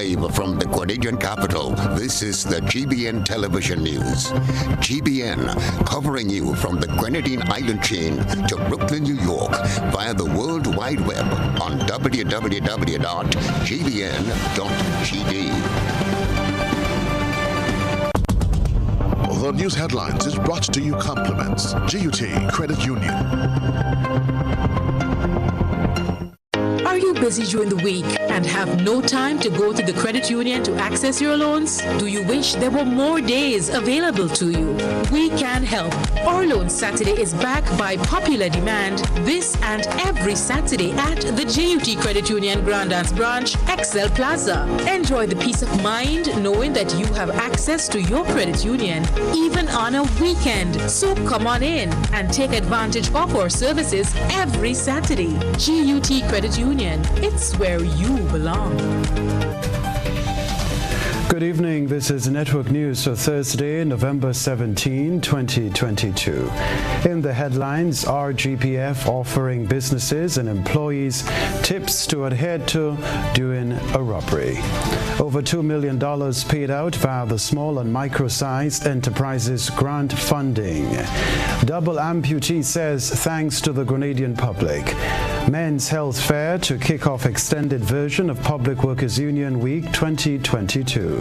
Live from the Grenadian capital, this is the GBN television news. GBN, covering you from the Grenadine Island chain to Brooklyn, New York, via the World Wide Web on www.gbn.gd. The news headlines is brought to you compliments GUT Credit Union. Are you busy during the week and have no time to go to the credit union to access your loans? Do you wish there were more days available to you? We can help. Our Loan Saturday is back by popular demand this and every Saturday at the GUT Credit Union Grandance Branch, Excel Plaza. Enjoy the peace of mind knowing that you have access to your credit union even on a weekend. So come on in and take advantage of our services every Saturday. GUT Credit Union. It's where you belong. Good evening. This is Network News for Thursday, November 17, 2022. In the headlines, RGPF offering businesses and employees tips to adhere to during a robbery. Over $2 million paid out via the Small and Micro-Sized Enterprises Grant Funding. Double amputee says thanks to the Grenadian public. Men's Health Fair to kick off extended version of Public Workers Union Week 2022.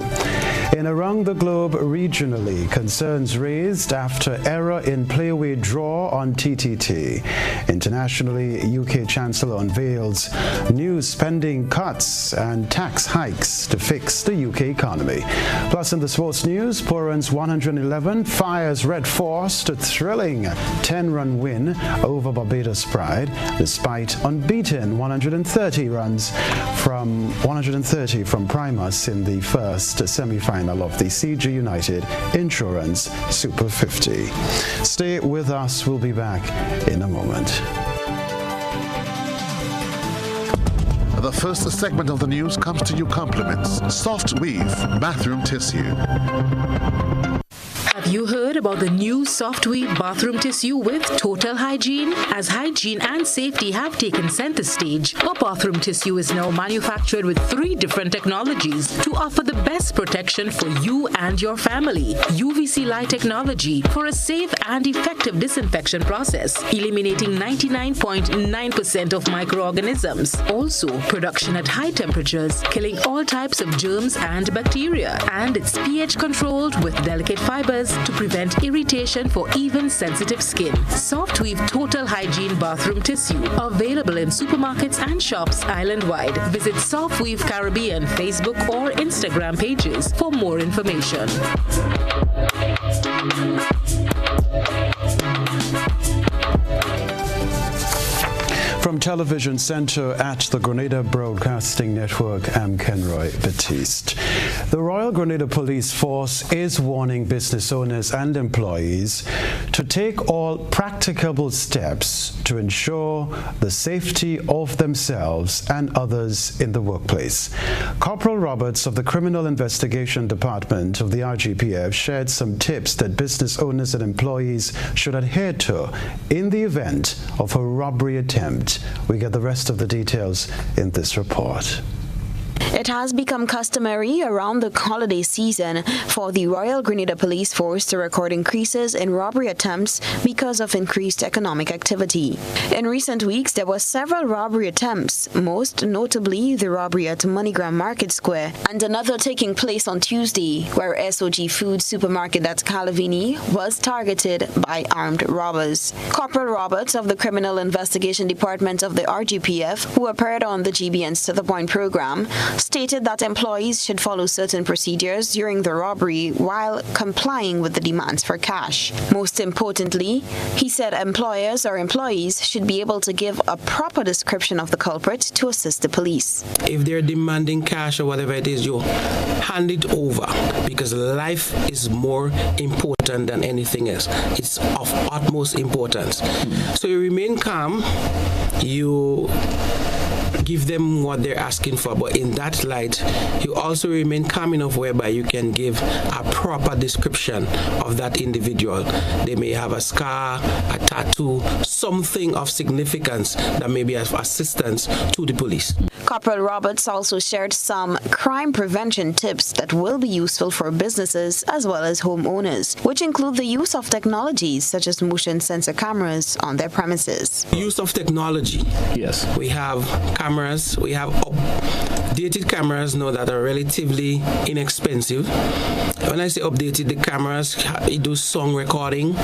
In around the globe regionally, concerns raised after error in playaway draw on TTT. Internationally, UK Chancellor unveils new spending cuts and tax hikes to fix the UK economy. Plus in the sports news, Purans 111 fires Red Force to thrilling 10-run win over Barbados Pride, despite unbeaten 130 from Primus in the first semi-final of the CG United Insurance Super 50. Stay with us. We'll be back in a moment. The first segment of the news comes to you compliments Soft Weave Bathroom Tissue. Have you heard about the new Soft Weave bathroom tissue with total hygiene? As hygiene and safety have taken center stage, our bathroom tissue is now manufactured with 3 different technologies to offer the best protection for you and your family. UVC light technology for a safe and effective disinfection process, eliminating 99.9% of microorganisms. Also, production at high temperatures, killing all types of germs and bacteria. And it's pH controlled with delicate fibers to prevent irritation for even sensitive skin. Soft Weave Total Hygiene Bathroom Tissue. Available in supermarkets and shops island-wide. Visit Soft Weave Caribbean Facebook or Instagram pages for more information. From Television Center at the Grenada Broadcasting Network, I'm Kenroy, Baptiste. The Royal Grenada Police Force is warning business owners and employees to take all practicable steps to ensure the safety of themselves and others in the workplace. Corporal Roberts of the Criminal Investigation Department of the RGPF shared some tips that business owners and employees should adhere to in the event of a robbery attempt. We get the rest of the details in this report. It has become customary around the holiday season for the Royal Grenada Police Force to record increases in robbery attempts because of increased economic activity. In recent weeks, there were several robbery attempts, most notably the robbery at MoneyGram Market Square and another taking place on Tuesday, where SOG Food Supermarket at Calavini was targeted by armed robbers. Corporal Roberts of the Criminal Investigation Department of the RGPF, who appeared on the GBN's To The Point program, stated that employees should follow certain procedures during the robbery while complying with the demands for cash. Most importantly, he said employers or employees should be able to give a proper description of the culprit to assist the police. If they're demanding cash or whatever it is, you hand it over, because life is more important than anything else. It's of utmost importance. So you remain calm, you give them what they're asking for, but in that light, you also remain calm enough whereby you can give a proper description of that individual. They may have a scar, a tattoo, something of significance that may be of assistance to the police. Corporal Roberts also shared some crime prevention tips that will be useful for businesses as well as homeowners, which include the use of technologies such as motion sensor cameras on their premises. Use of technology. Yes. We have cameras. We have updated cameras now that are relatively inexpensive. When I say updated, the cameras, it do song recording.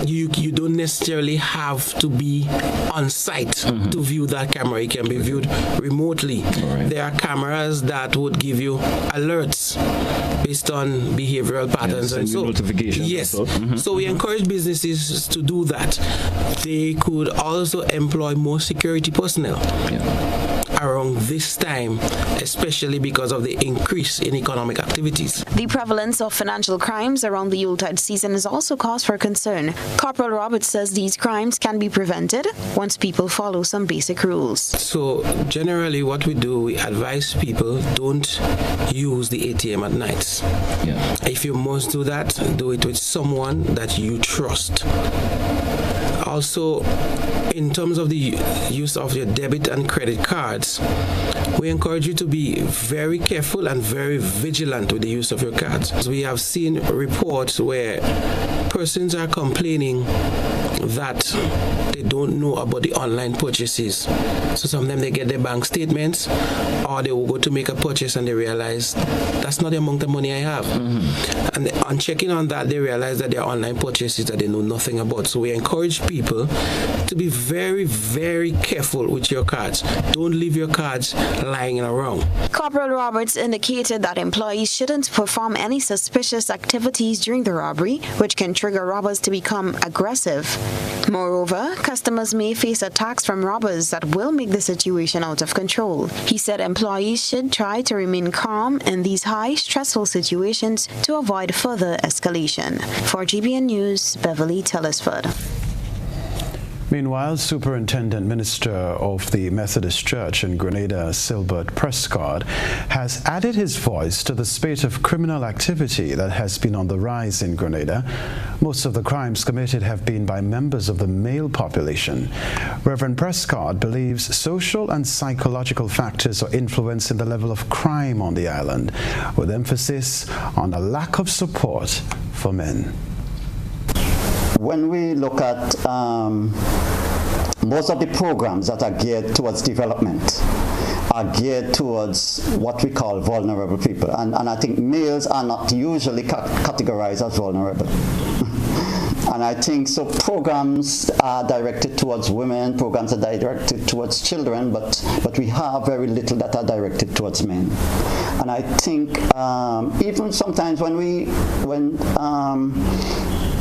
You don't necessarily have to be on site to view that camera. It can be viewed remotely. Right. There are cameras that would give you alerts based on behavioral patterns and so notifications. Yes. So we encourage businesses to do that. They could also employ more security personnel. Around this time, especially because of the increase in economic activities. The prevalence of financial crimes around the Yuletide season is also cause for concern. Corporal Roberts says these crimes can be prevented once people follow some basic rules. So generally what we do, we advise people don't use the ATM at night. If you must do that, do it with someone that you trust. Also, in terms of the use of your debit and credit cards, we encourage you to be very careful and very vigilant with the use of your cards. We have seen reports where persons are complaining that they don't know about the online purchases. So sometimes they get their bank statements, or they will go to make a purchase and they realize that's not the amount of money I have. And on checking on that, they realize that there are online purchases that they know nothing about. So we encourage people to be very, very careful with your cards. Don't leave your cards lying around. Corporal Roberts indicated that employees shouldn't perform any suspicious activities during the robbery, which can trigger robbers to become aggressive. Moreover, customers may face attacks from robbers that will make the situation out of control. He said employees should try to remain calm in these high, stressful situations to avoid further escalation. For GBN News, Beverly Telesford. Meanwhile, Superintendent Minister of the Methodist Church in Grenada, Silbert Prescott, has added his voice to the spate of criminal activity that has been on the rise in Grenada. Most of the crimes committed have been by members of the male population. Reverend Prescott believes social and psychological factors are influencing the level of crime on the island, with emphasis on a lack of support for men. When we look at most of the programs that are geared towards development are geared towards what we call vulnerable people. And I think males are not usually categorized as vulnerable. And I think so programs are directed towards women, programs are directed towards children, but we have very little that are directed towards men. And I think even sometimes when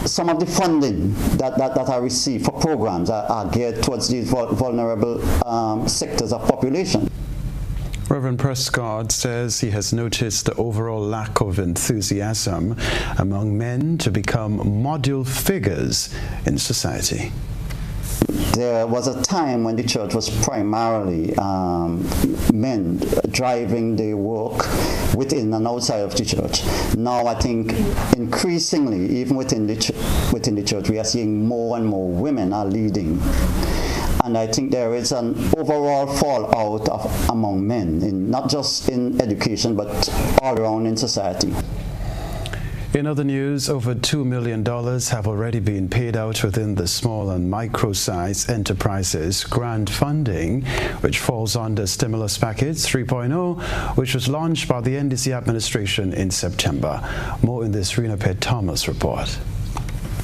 some of the funding that are received for programs are geared towards these vulnerable sectors of population. Reverend Prescott says he has noticed the overall lack of enthusiasm among men to become model figures in society. There was a time when the church was primarily men driving their work within and outside of the church. Now I think increasingly, even within the church, we are seeing more and more women are leading. And I think there is an overall fallout among men, not just in education, but all around in society. In other news, over $2 million have already been paid out within the small and micro-sized enterprises grant funding, which falls under Stimulus Package 3.0, which was launched by the NDC administration in September. More in this Rena Pett Thomas report.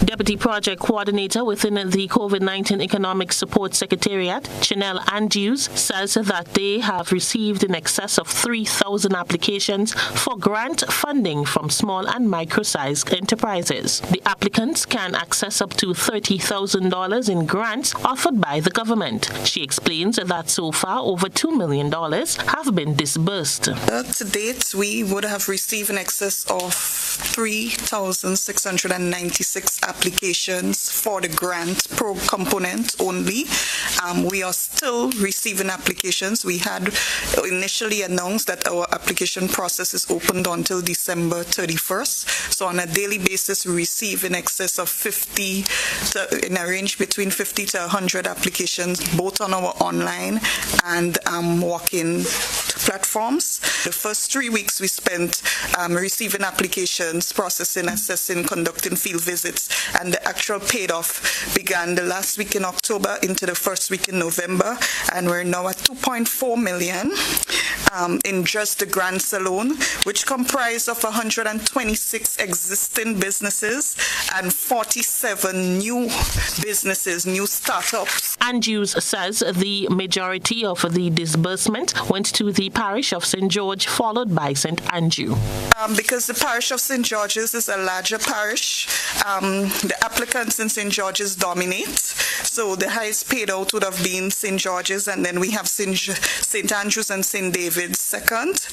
Deputy Project Coordinator within the COVID-19 Economic Support Secretariat, Chanel Andrews, says that they have received in excess of 3,000 applications for grant funding from small and micro-sized enterprises. The applicants can access up to $30,000 in grants offered by the government. She explains that so far over $2 million have been disbursed. To date, we would have received in excess of 3,696 applications applications for the grant component only. We are still receiving applications. We had initially announced that our application process is opened until December 31st. So on a daily basis, we receive in excess of 50, in a range between 50 to 100 applications, both on our online and walk-in platforms. The first 3 weeks we spent receiving applications, processing, assessing, conducting field visits, and the actual paid off began the last week in October into the first week in November, and we're now at 2.4 million in just the grants alone, which comprise of 126 existing businesses and 47 new businesses, new startups. Andrews says the majority of the disbursement went to the parish of St. George, followed by St. Andrew. Because the parish of St. George's is a larger parish, the applicants in St. George's dominate. So the highest paid out would have been St. George's, and then we have St. Andrew's and St. David's second.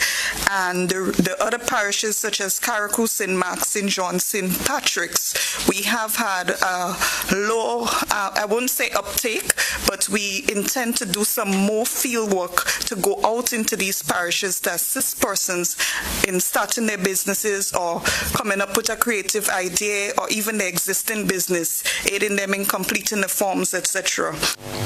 And the other parishes such as Caracou, St. Mark's, St. John's, St. Patrick's, we have had a low, I won't say uptake, but we intend to do some more field work to go out into these parishes to assist persons in starting their businesses or coming up with a creative idea or even their existing business, aiding them in completing the forms, etc.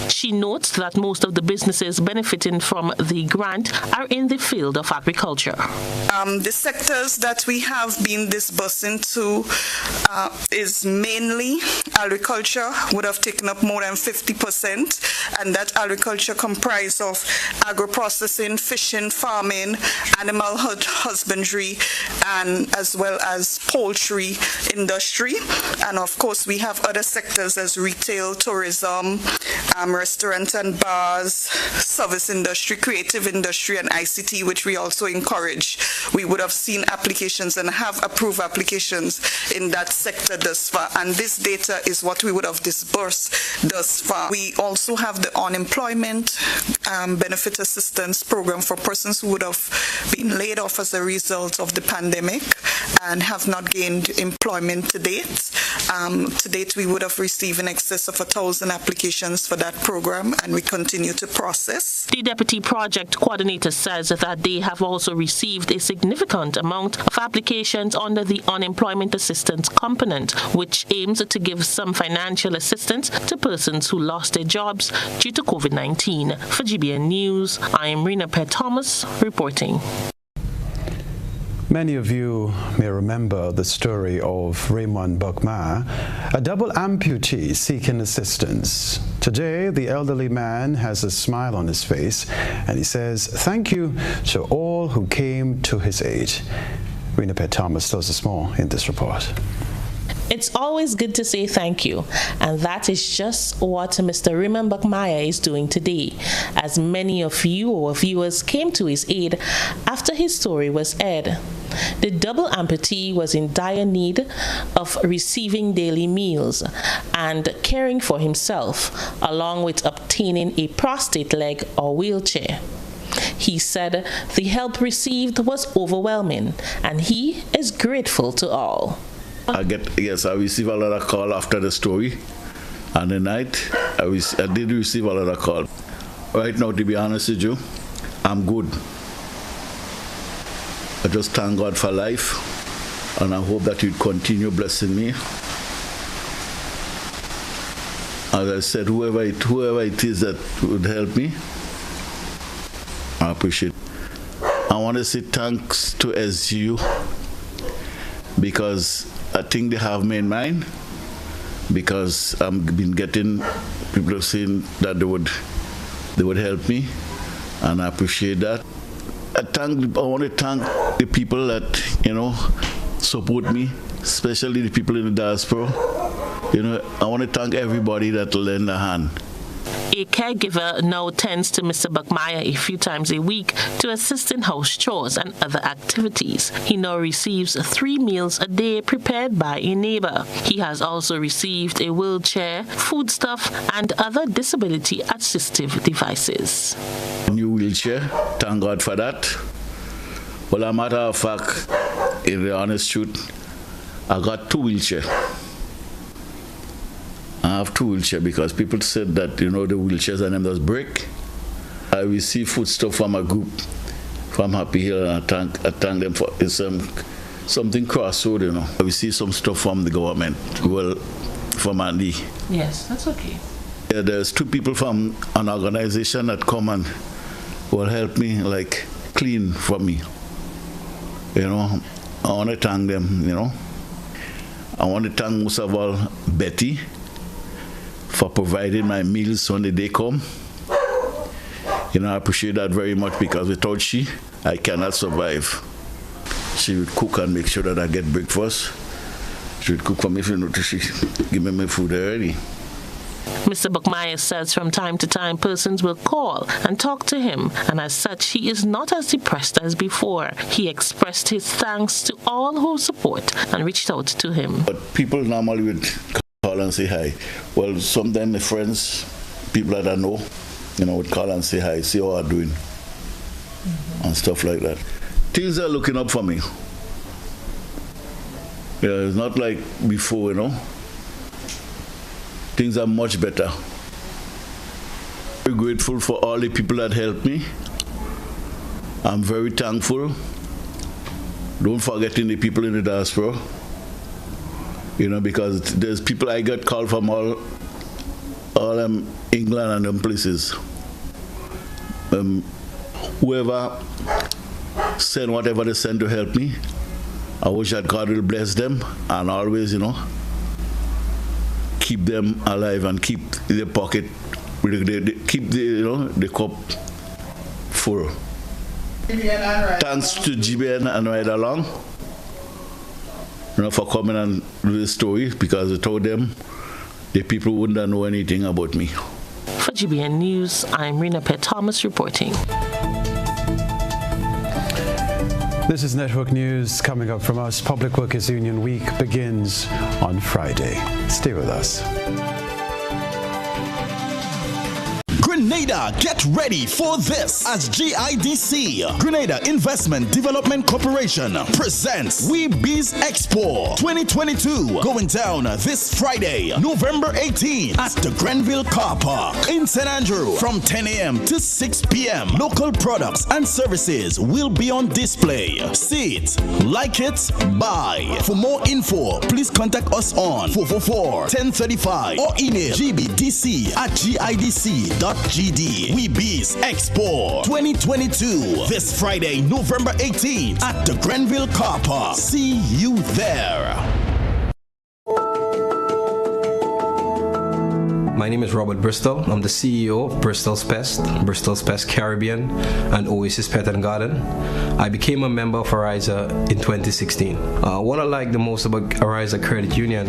She notes that most of the businesses benefiting from the grant are in the field of agriculture. The sectors that we have been disbursing to is mainly agriculture, would have taken up more than 50%, and that agriculture comprised of agro-processing, fishing, farming, animal husbandry, and as well as poultry industry. And of course, we have other sectors as retail, tourism, restaurant and bars, service industry, creative industry, and ICT, which we also encourage. We would have seen applications and have approved applications in that sector thus far, and this data is what we would have disbursed thus far. We also have the unemployment benefit assistance program for persons who would have been laid off as a result of the pandemic and have not gained employment to date. To date, we would have received in excess of 1,000 applications for that program, and we continue to process. The Deputy Project Coordinator says that they have also received a significant amount of applications under the unemployment assistance component, which aims to give some financial assistance to persons who lost their jobs due to COVID-19. For GBN News, I am Rena Pett Thomas reporting. Many of you may remember the story of Raymond Bokma, a double amputee seeking assistance. Today, the elderly man has a smile on his face, and he says thank you to all who came to his aid. Rena Pett Thomas tells us more in this report. It's always good to say thank you, and that is just what Mr. Raymond Bokma is doing today, as many of you, our viewers, came to his aid after his story was aired. The double amputee was in dire need of receiving daily meals and caring for himself, along with obtaining a prostate leg or wheelchair. He said the help received was overwhelming, and he is grateful to all. I receive a lot of call after the story, and the night I did receive a lot of call. Right now, to be honest with you, I'm good. I just thank God for life, and I hope that He'd continue blessing me. As I said, whoever it is that would help me, I appreciate it. I want to say thanks to SU, because I think they have me in mind, because I've been getting people saying that they would help me, and I appreciate that. I want to thank the people that, support me, especially the people in the diaspora. I want to thank everybody that lend a hand. A caregiver now tends to Mr. Bokma a few times a week to assist in house chores and other activities. He now receives 3 meals a day prepared by a neighbor. He has also received a wheelchair, foodstuff, and other disability assistive devices. New wheelchair, thank God for that. Well, as a matter of fact, in the honest truth, I got 2 wheelchairs. have 2 wheelchairs because people said that, the wheelchairs and them does break. I received foodstuff from a group from Happy Hill, and I thank them for it's something crossroad, I received some stuff from the government, from Andy. Yes, that's okay. Yeah, there's 2 people from an organization that come and will help me, like, clean for me. I want to thank them, I want to thank most of all Betty for providing my meals when the day come. I appreciate that very much because without she, I cannot survive. She would cook and make sure that I get breakfast. She would cook for me, she give me my food already. Mr. Buckmeyer says from time to time persons will call and talk to him, and as such he is not as depressed as before. He expressed his thanks to all who support and reached out to him. But people normally would call and say hi. Well, sometimes my friends, people that I know, would call and say hi, see how I'm doing, and stuff like that. Things are looking up for me. Yeah, it's not like before, Things are much better. Very grateful for all the people that helped me. I'm very thankful. Don't forget the people in the diaspora. Because there's people I got called from all England and them places. Whoever send whatever they send to help me, I wish that God will bless them and always, keep them alive and keep their pocket, keep the cup full. Thanks to GBN and Ride Along, for coming and do the story, because without them, the people wouldn't know anything about me. For GBN News, I'm Rena Pett Thomas reporting. This is Network News. Coming up from us, Public Workers Union Week begins on Friday. Stay with us. Grenada, get ready for this as GIDC, Grenada Investment Development Corporation, presents We Biz Expo 2022, going down this Friday, November 18th at the Grenville Car Park in St. Andrew from 10 a.m. to 6 p.m. Local products and services will be on display. See it, like it, buy. For more info, please contact us on 444-1035 or email gbdc@gidc.gd. We Biz Expo 2022 this Friday, November 18th at the Grenville Car Park. See you there. My name is Robert Bristol. I'm the CEO of Bristol's Pest Caribbean, and Oasis Pet and Garden. I became a member of Ariza in 2016. What I like the most about Ariza Credit Union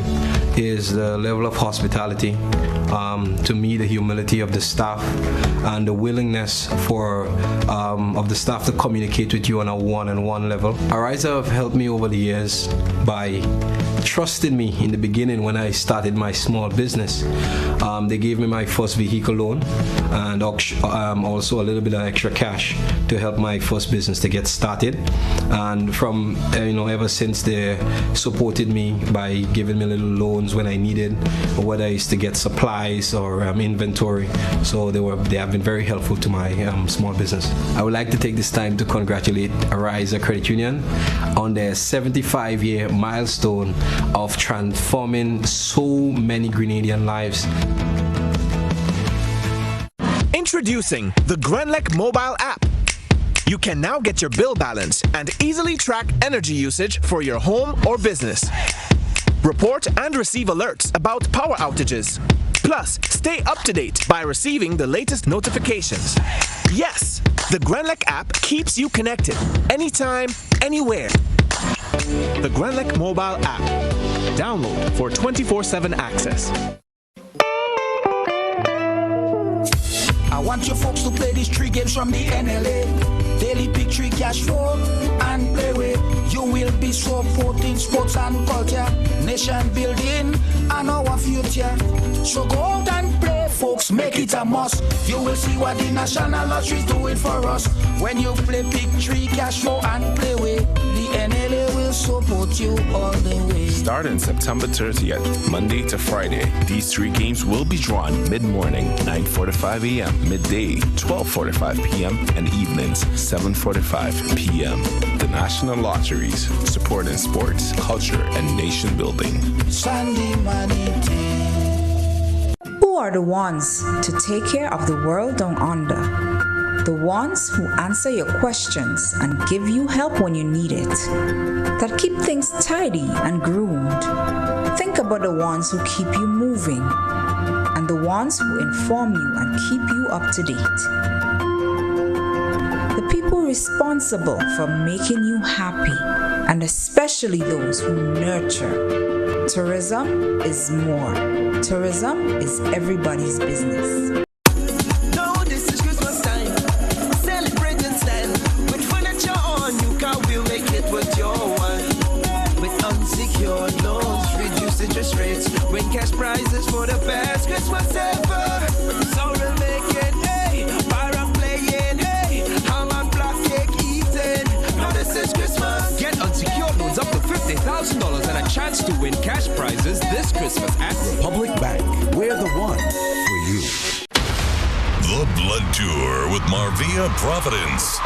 is the level of hospitality, to me the humility of the staff, and the willingness of the staff to communicate with you on a one-on-one level. Ariza have helped me over the years by trusting me in the beginning when I started my small business. They gave me my first vehicle loan and also a little bit of extra cash to help my first business to get started. And from ever since, they supported me by giving me little loans when I needed, whether it's to get supplies or inventory. So they have been very helpful to my small business. I would like to take this time to congratulate Ariza Credit Union on their 75-year milestone of transforming so many Grenadian lives. Introducing the Grenlec mobile app. You can now get your bill balance and easily track energy usage for your home or business. Report and receive alerts about power outages. Plus, stay up to date by receiving the latest notifications. Yes, the Grenlec app keeps you connected anytime, anywhere. The Grenlec mobile app. Download for 24/7 access. I want your folks to play these 3 games from the NLA. Daily pick 3 cash flow and play with. You will be supporting sports and culture, nation building and our future. So go out and play, folks, make it a must. You will see what the National Lottery is doing for us. When you play pick 3 cash flow and play with, the NLA will will support you all the way. Starting September 30th, Monday to Friday, these 3 games will be drawn mid-morning, 9:45 a.m., midday, 12:45 p.m., and evenings, 7:45 p.m. The National Lotteries, supporting sports, culture, and nation building. Sunday Manity. Who are the ones to take care of the world down under? The ones who answer your questions and give you help when you need it. That keep things tidy and groomed. Think about the ones who keep you moving and the ones who inform you and keep you up to date. The people responsible for making you happy, and especially those who nurture. Tourism is more. Tourism is everybody's business. Interest rates, win cash prizes for the best Christmas ever. So we'll make it, hey, bar playing, hey, ham and black cake eating. Now this is Christmas. Get unsecured loans up to $50,000 and a chance to win cash prizes this Christmas at Republic Bank. We're the one for you. The Blood Tour with Marvia Providence.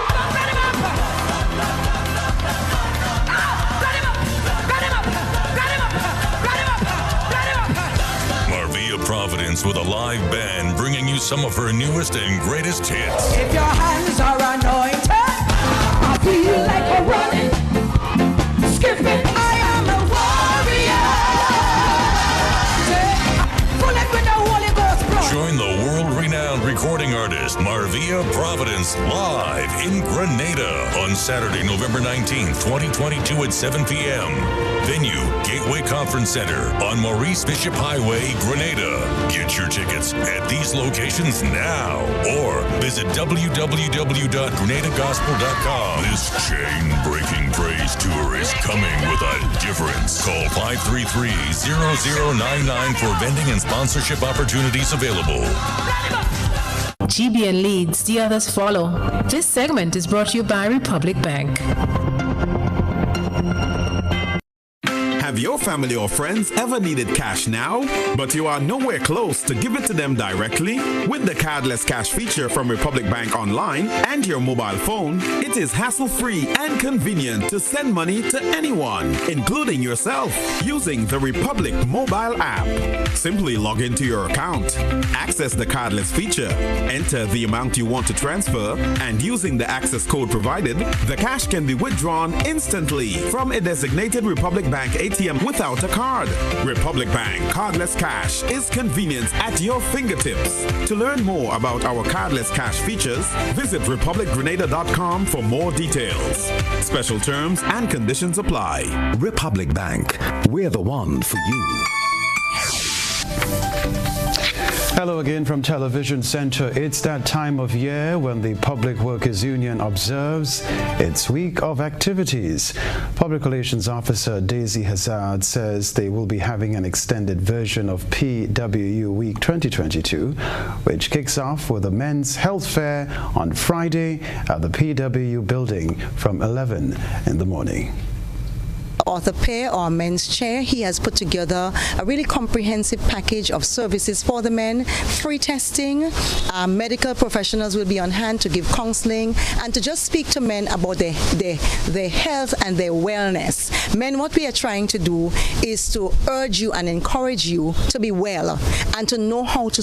Providence with a live band bringing you some of her newest and greatest hits. If your hands are anointed, I feel like a running, skipping. I am a warrior. Full it with the Holy Ghost blood. Join the world-renowned recording artist Marvia Providence live in Grenada on Saturday, November 19th, 2022 at 7 p.m. Venue, Gateway Conference Center on Maurice Bishop Highway, Grenada. Get your tickets at these locations now or visit www.grenadagospel.com. This chain-breaking praise tour is coming with a difference. Call 533-0099 for vending and sponsorship opportunities available. GBN leads, the others follow. This segment is brought to you by Republic Bank. Have your family or friends ever needed cash now, but you are nowhere close to give it to them directly? With the cardless cash feature from Republic Bank Online and your mobile phone, it is hassle-free and convenient to send money to anyone, including yourself, using the Republic mobile app. Simply log into your account, access the cardless feature, enter the amount you want to transfer, and using the access code provided, the cash can be withdrawn instantly from a designated Republic Bank ATM without a card. Republic Bank Cardless Cash is convenience at your fingertips. To learn more about our cardless cash features, visit republicgrenada.com for more details. Special terms and conditions apply. Republic Bank, we're the one for you. Hello again from Television Center. It's that time of year when the Public Workers Union observes its week of activities. Public Relations Officer Daisy Hazard says they will be having an extended version of PWU Week 2022, which kicks off with a men's health fair on Friday at the PWU building from 11 in the morning. Author Pair or Men's Chair, he has put together a really comprehensive package of services for the men, free testing, medical professionals will be on hand to give counseling and to just speak to men about their health and their wellness. Men, what we are trying to do is to urge you and encourage you to be well and to know how to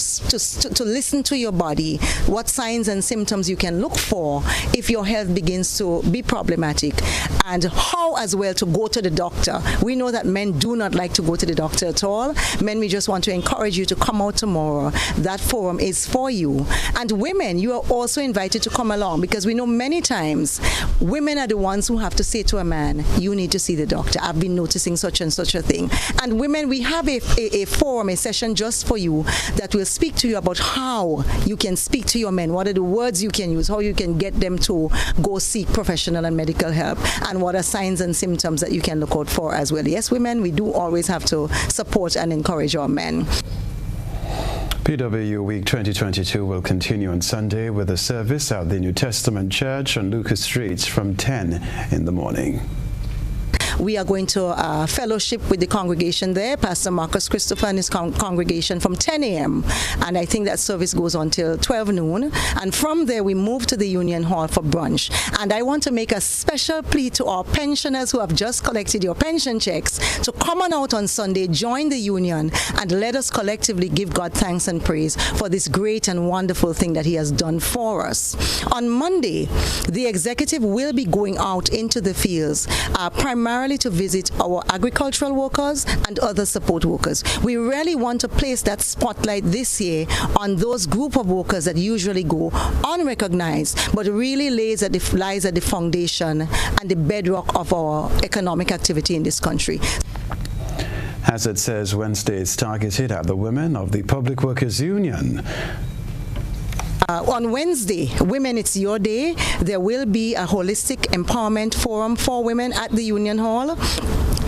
listen to your body, what signs and symptoms you can look for if your health begins to be problematic, and how as well to go to the doctor. We know that men do not like to go to the doctor at all. Men, we just want to encourage you to come out tomorrow. That forum is for you. And women, you are also invited to come along, because we know many times women are the ones who have to say to a man, you need to see the doctor. I've been noticing such and such a thing. And women, we have a forum, a session just for you that will speak to you about how you can speak to your men, what are the words you can use, how you can get them to go seek professional and medical help, and what are signs and symptoms that you can look out for as well. Yes, women, we do always have to support and encourage our men. PWU Week 2022 will continue on Sunday with a service at the New Testament Church on Lucas Street from 10 in the morning. we are going to fellowship with the congregation there, Pastor Marcus Christopher and his congregation, from 10 a.m. And I think that service goes on till 12 noon. And from there, we move to the Union Hall for brunch. And I want to make a special plea to our pensioners who have just collected your pension checks to come on out on Sunday, join the union, and let us collectively give God thanks and praise for this great and wonderful thing that He has done for us. On Monday, the executive will be going out into the fields, primarily to visit our agricultural workers and other support workers. We really want to place that spotlight this year on those group of workers that usually go unrecognized, but really lies at the foundation and the bedrock of our economic activity in this country. As it says, Wednesday is targeted at the women of the Public Workers Union. On Wednesday, Women, It's Your Day, there will be a holistic empowerment forum for women at the Union Hall.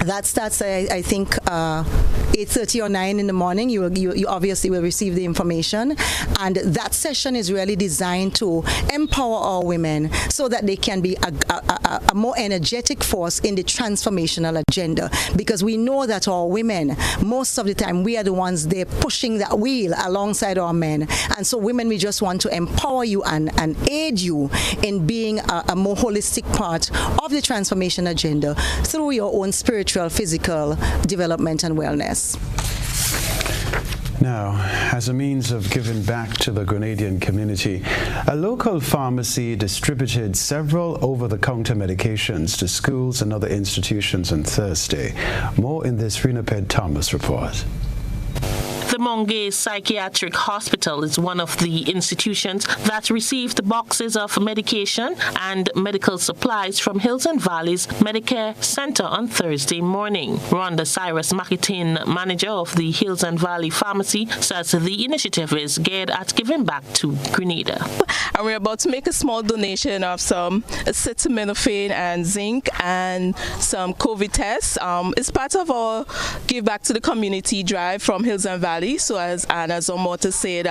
That starts, I think, 8:30 or 9 in the morning. You obviously will receive the information. And that session is really designed to empower our women so that they can be a more energetic force in the transformational agenda. Because we know that our women, most of the time, we are the ones there pushing that wheel alongside our men. And so women, we just want to empower you and aid you in being a more holistic part of the transformation agenda through your own spiritual, physical development and wellness. Now, as a means of giving back to the Grenadian community, a local pharmacy distributed several over-the-counter medications to schools and other institutions on Thursday. More in this Renaped Thomas report. The Mongay Psychiatric Hospital is one of the institutions that received boxes of medication and medical supplies from Hills and Valleys Medicare Center on Thursday morning. Rhonda Cyrus Makitin, manager of the Hills and Valley Pharmacy, says the initiative is geared at giving back to Grenada. And we're about to make a small donation of some acetaminophen and zinc and some COVID tests. It's part of our Give Back to the Community drive from Hills and Valley. So as Omota said,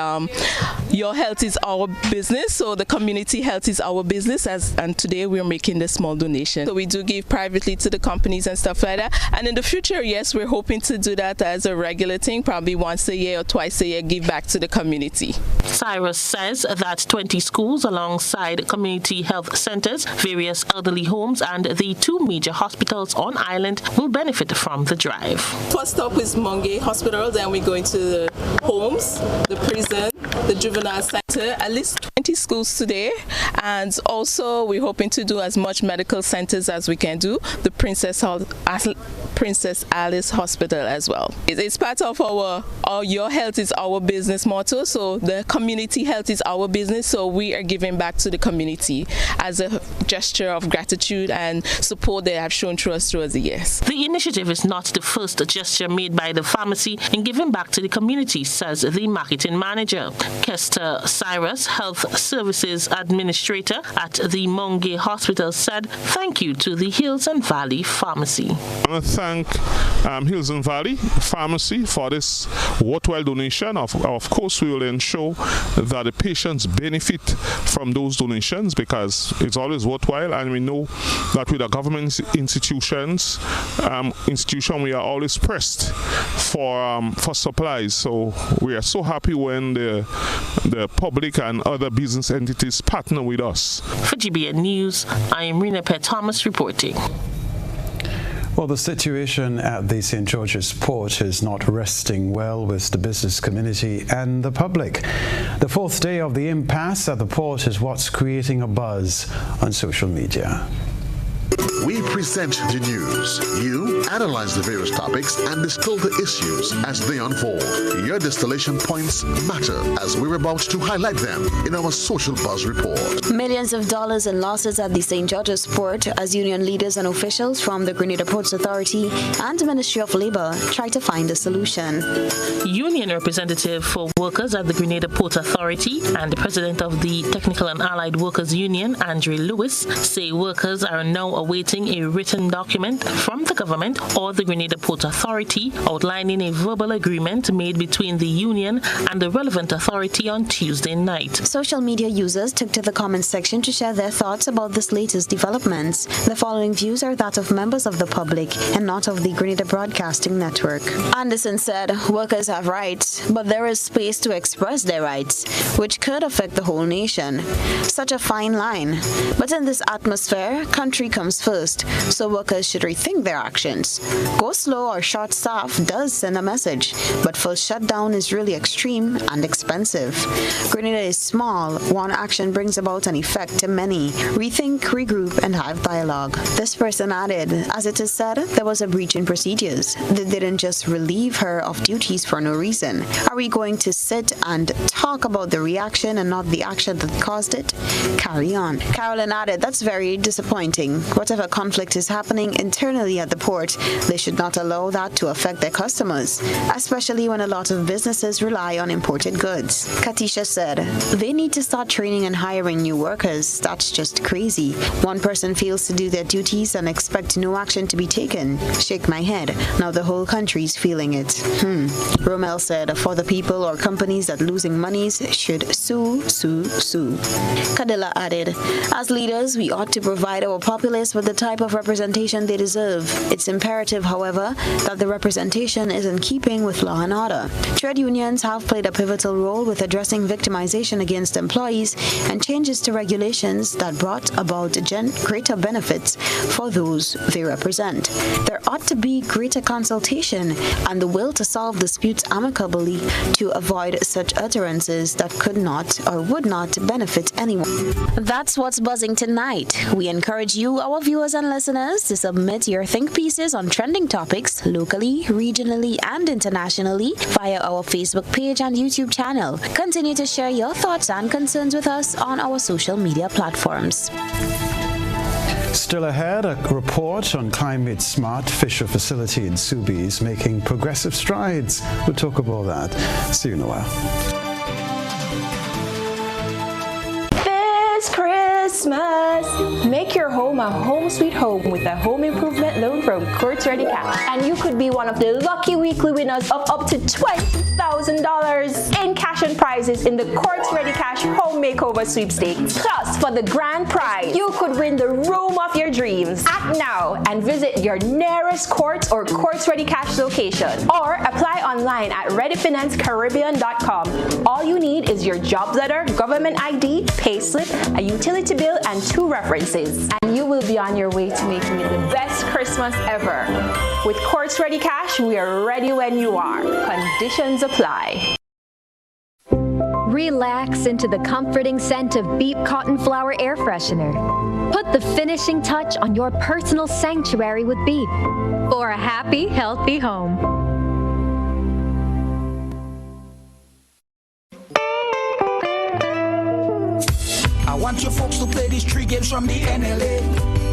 your health is our business, so the community health is our business, and today we're making this small donation. So we do give privately to the companies and stuff like that, and in the future, yes, we're hoping to do that as a regular thing, probably once a year or twice a year, give back to the community. Cyrus says that 20 schools alongside community health centers, various elderly homes, and the 2 major hospitals on island will benefit from the drive. First stop is Mongay Hospital, then we're going to the homes, the prison, the juvenile center, at least 20 schools today, and also we're hoping to do as much medical centers as we can do, the Princess Alice Hospital as well. It's part of our your health is our business motto, so the community health is our business, so we are giving back to the community as a gesture of gratitude and support they have shown to us throughout the years. The initiative is not the first gesture made by the pharmacy in giving back to the community, says the marketing manager. Kester Cyrus, Health Services Administrator at the Mongay Hospital, said thank you to the Hills and Valley Pharmacy. I want to thank Hills and Valley Pharmacy for this worthwhile donation. Of course, we will ensure that the patients benefit from those donations because it's always worthwhile, and we know that with the government institution, we are always pressed for supplies. So we are so happy when the public and other business entities partner with us. For GBN News, I am Renaped Thomas reporting. Well, the situation at the St. George's Port is not resting well with the business community and the public. The 4th day of the impasse at the port is what's creating a buzz on social media. We present the news. You analyze the various topics and distill the issues as they unfold. Your distillation points matter as we're about to highlight them in our Social Buzz report. Millions of dollars in losses at the St. George's Port as union leaders and officials from the Grenada Ports Authority and the Ministry of Labour try to find a solution. Union representative for workers at the Grenada Port Authority and the president of the Technical and Allied Workers Union, Andre Lewis, say workers are now awaiting a written document from the government or the Grenada Port Authority outlining a verbal agreement made between the union and the relevant authority on Tuesday night. Social media users took to the comments section to share their thoughts about this latest developments. The following views are that of members of the public and not of the Grenada Broadcasting Network. Anderson said, workers have rights, but there is space to express their rights, which could affect the whole nation. Such a fine line. But in this atmosphere, country comes first, so workers should rethink their actions. Go slow or short staff does send a message, but full shutdown is really extreme and expensive. Grenada is small. One action brings about an effect to many. Rethink, regroup, and have dialogue. This person added, as it is said, there was a breach in procedures. They didn't just relieve her of duties for no reason. Are we going to sit and talk about the reaction and not the action that caused it? Carry on. Carolyn added, that's very disappointing. Whatever conflict is happening internally at the port, they should not allow that to affect their customers, especially when a lot of businesses rely on imported goods. Katisha said, they need to start training and hiring new workers. That's just crazy. One person fails to do their duties and expect no action to be taken. Shake my head. Now the whole country's feeling it. Romel said, for the people or companies that losing monies should sue. Kadila added, as leaders, we ought to provide our populace with the type of representation they deserve. It's imperative, however, that the representation is in keeping with law and order. Trade unions have played a pivotal role with addressing victimization against employees and changes to regulations that brought about greater benefits for those they represent. There ought to be greater consultation and the will to solve disputes amicably to avoid such utterances that could not or would not benefit anyone. That's what's buzzing tonight. We encourage you, our viewers and listeners, to submit your think pieces on trending topics locally, regionally, and internationally via our Facebook page and YouTube channel. Continue to share your thoughts and concerns with us on our social media platforms. Still ahead, a report on climate smart fisher facility in Subi is making progressive strides. We'll talk about that. See you in a while. Christmas! Make your home a home sweet home with a home improvement loan from Courts Ready Cash. And you could be one of the lucky weekly winners of up to $20,000 in cash and prizes in the Courts Ready Cash Home Makeover Sweepstakes. Plus, for the grand prize, you could win the room of your dreams. Act now and visit your nearest Courts or Courts Ready Cash location. Or apply online at readyfinancecaribbean.com. All you need is your job letter, government ID, payslip, a utility bill, and 2 references. And you will be on your way to making it the best Christmas ever. With Courts Ready Cash, we are ready when you are. Conditions apply. Relax into the comforting scent of Beep Cotton Flower Air Freshener. Put the finishing touch on your personal sanctuary with Beep for a happy, healthy home. I want you folks to play these 3 games from the NLA.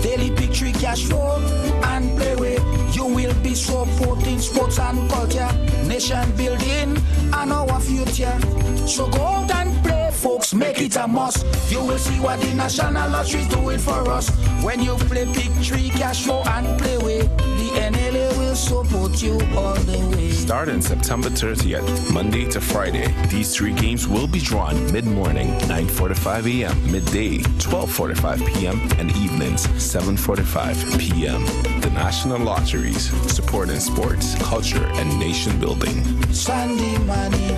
Daily pick 3 cash flow and play with. You will be supporting sports and culture, nation building and our future. So go out and play, folks, make it a must. You will see what the National Lottery is doing for us. When you play pick 3 cash flow and play with, the NLA will support you all the way. Starting September 30th, Monday to Friday, these 3 games will be drawn mid-morning, 9:45 a.m., midday, 12:45 p.m., and evenings, 7:45 p.m. The National Lotteries, supporting sports, culture, and nation building. Sunday money.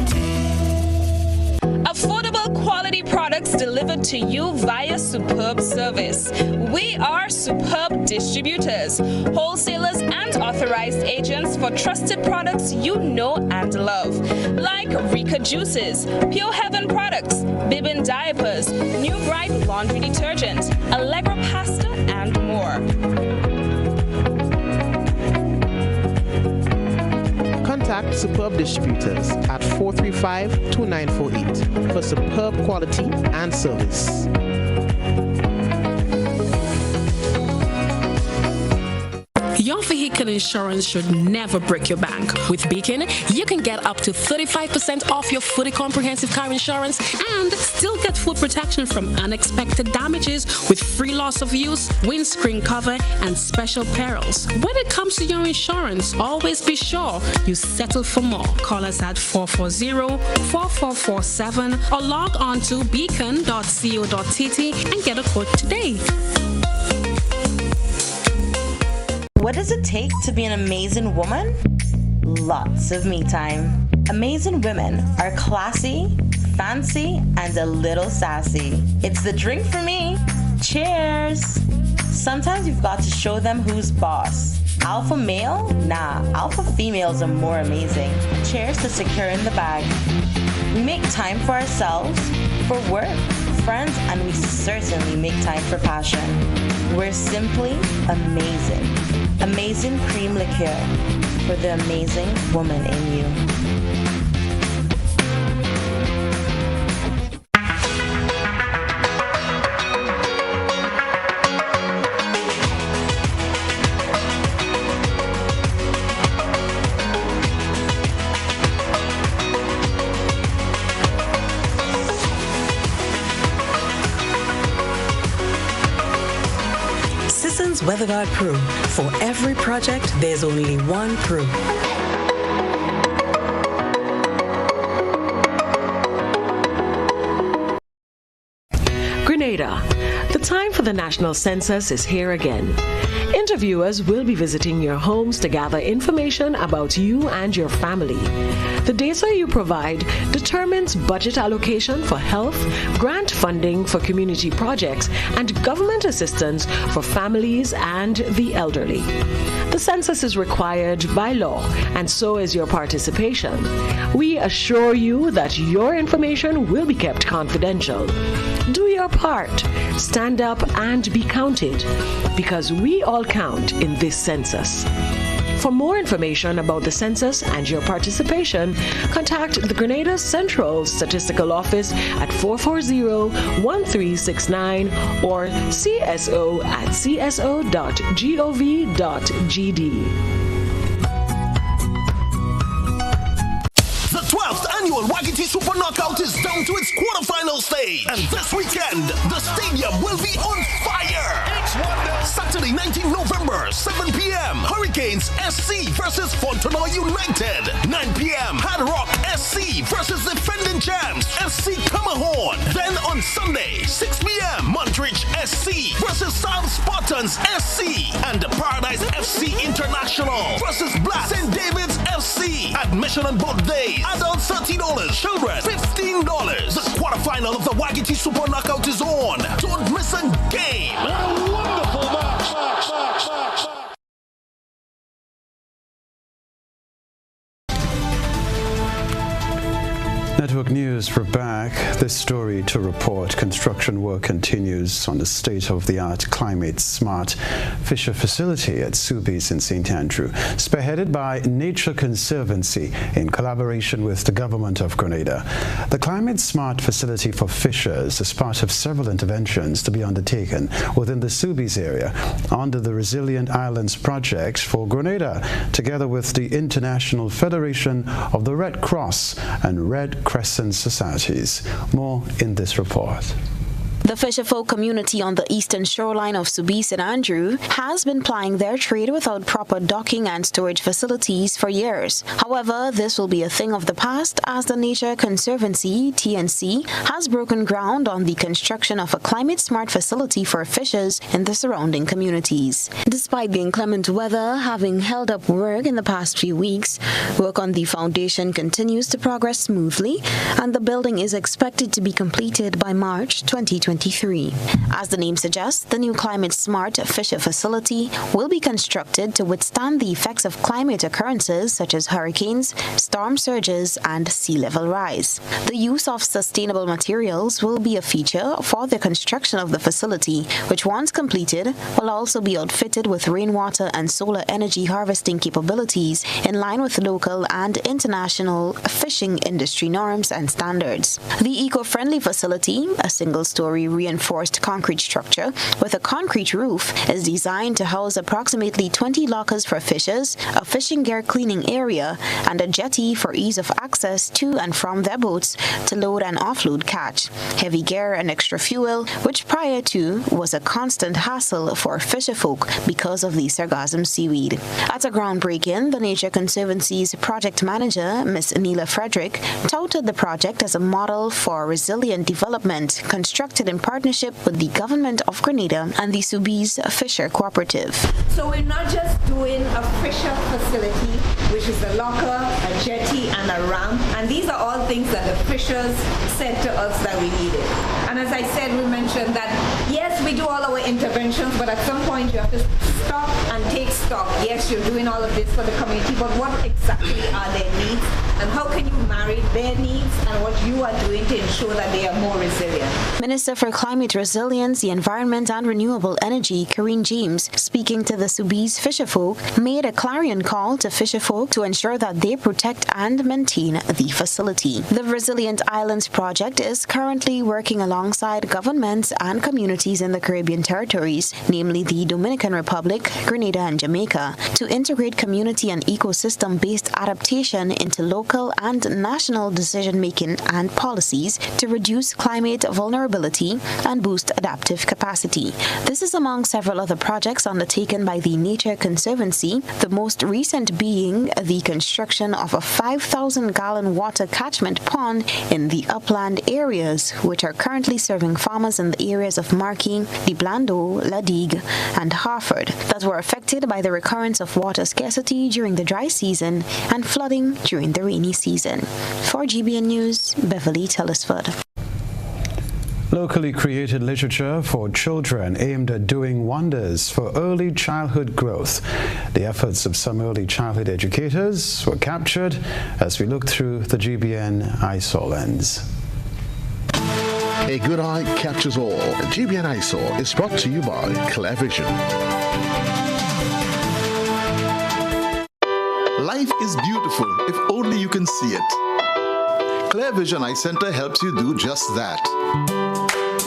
Affordable quality products delivered to you via Superb Service. We are Superb Distributors, wholesalers and authorized agents for trusted products you know and love, like Rika Juices, Pure Heaven products, Bibin diapers, New Bright laundry detergent, Allegra pasta, and more. Contact Superb Distributors at 435-2948 for superb quality and service. Your vehicle insurance should never break your bank. With Beacon, you can get up to 35% off your fully comprehensive car insurance and still get full protection from unexpected damages with free loss of use, windscreen cover, and special perils. When it comes to your insurance, always be sure you settle for more. Call us at 440-4447 or log on to beacon.co.tt and get a quote today. What does it take to be an amazing woman? Lots of me time. Amazing women are classy, fancy, and a little sassy. It's the drink for me. Cheers! Sometimes you've got to show them who's boss. Alpha male? Nah, alpha females are more amazing. Cheers to securing the bag. We make time for ourselves, for work, friends, and we certainly make time for passion. We're simply amazing. Amazing cream liqueur for the amazing woman in you. WeatherGuard Pro. For every project, there's only one Pro. Grenada. The time for the national census is here again. Interviewers will be visiting your homes to gather information about you and your family. The data you provide determines budget allocation for health, grant funding for community projects, and government assistance for families and the elderly. The census is required by law, and so is your participation. We assure you that your information will be kept confidential. Do your part. Stand up and be counted, because we all count in this census. For more information about the census and your participation, contact the Grenada Central Statistical Office at 440-1369 or cso@cso.gov.gd. The 12th annual Wagiti Super Knockout is down to its quarterfinal stage. And this weekend, the stadium will be on fire. Saturday, 19 November, 7 p.m. Hurricanes SC versus Fontenoy United. 9 p.m. Hard Rock SC versus defending champs SC Camahorn. Then on Sunday, 6 p.m. Montreach SC versus South Spartans SC. And the Paradise FC International versus Black St. David's FC. Admission on both days. Adults $30, children $15. The quarterfinal of the Wagiti Super Knockout is on. Don't miss a game. What a wonderful match. Network News, we're back. This story to report. Construction work continues on the state-of-the-art climate-smart Fisher facility at Subies in St. Andrew, spearheaded by Nature Conservancy in collaboration with the government of Grenada. The climate-smart facility for fishers is part of several interventions to be undertaken within the Subies area under the Resilient Islands Project for Grenada, together with the International Federation of the Red Cross and Red Crescent Societies. More in this report. The fisherfolk community on the eastern shoreline of Subies St. Andrew has been plying their trade without proper docking and storage facilities for years. However, this will be a thing of the past as the Nature Conservancy, TNC, has broken ground on the construction of a climate-smart facility for fishers in the surrounding communities. Despite the inclement weather having held up work in the past few weeks, work on the foundation continues to progress smoothly, and the building is expected to be completed by March 2023. As the name suggests, the new climate-smart fisher facility will be constructed to withstand the effects of climate occurrences such as hurricanes, storm surges, and sea level rise. The use of sustainable materials will be a feature for the construction of the facility, which once completed will also be outfitted with rainwater and solar energy harvesting capabilities in line with local and international fishing industry norms and standards. The eco-friendly facility, a single-story reinforced concrete structure with a concrete roof is designed to house approximately 20 lockers for fishers, a fishing gear cleaning area, and a jetty for ease of access to and from their boats to load and offload catch, heavy gear and extra fuel, which prior to was a constant hassle for fisherfolk because of the sargassum seaweed. At a groundbreaking, the Nature Conservancy's project manager, Ms. Neela Frederick, touted the project as a model for resilient development constructed in partnership with the Government of Grenada and the Soubise Fisher Cooperative. So we're not just doing a fisher facility, which is a locker, a jetty, and a ramp, and these are all things that the fishers said to us that we needed. And as I said, we mentioned that yes, we do all our interventions, but at some point you have to stop and take stock. Yes, you're doing all of this for the community, but what exactly are their needs, and how can you marry their needs and what you are doing to ensure that they are more resilient? Minister for Climate Resilience, the Environment and Renewable Energy, Karine James, speaking to the Soubise fisherfolk, made a clarion call to fisherfolk to ensure that they protect and maintain the facility. The Resilient Islands project is currently working alongside governments and communities in the Caribbean territories, namely the Dominican Republic, Grenada, and Jamaica, to integrate community and ecosystem-based adaptation into local and national decision-making and policies to reduce climate vulnerability and boost adaptive capacity. This is among several other projects undertaken by the Nature Conservancy, the most recent being the construction of a 5,000-gallon water catchment pond in the upland areas, which are currently serving farmers in the areas of Marquis, the Blando, La Digue, and Harford that were affected by the recurrence of water scarcity during the dry season and flooding during the rainy season. For GBN News, Beverly Telesford. Locally created literature for children aimed at doing wonders for early childhood growth. The efforts of some early childhood educators were captured as we look through the GBN eyesore lens. A good eye captures all. GBN eyesore is brought to you by Clear Vision. Life is beautiful if only you can see it. Clear Vision Eye Center helps you do just that.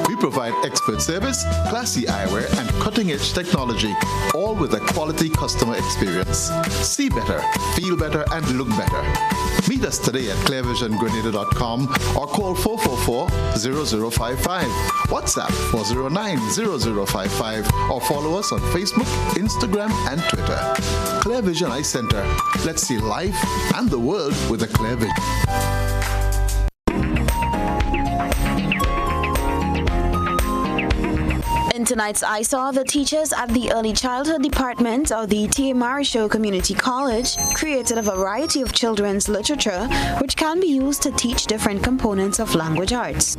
We provide expert service, classy eyewear, and cutting-edge technology, all with a quality customer experience. See better, feel better, and look better. Meet us today at clearvisiongrenada.com or call 444-0055, WhatsApp 409-0055, or follow us on Facebook, Instagram, and Twitter. Clear Vision Eye Center. Let's see life and the world with a clear vision. In tonight's eyesore, the teachers at the Early Childhood Department of the T.A. Marisho Community College created a variety of children's literature which can be used to teach different components of language arts.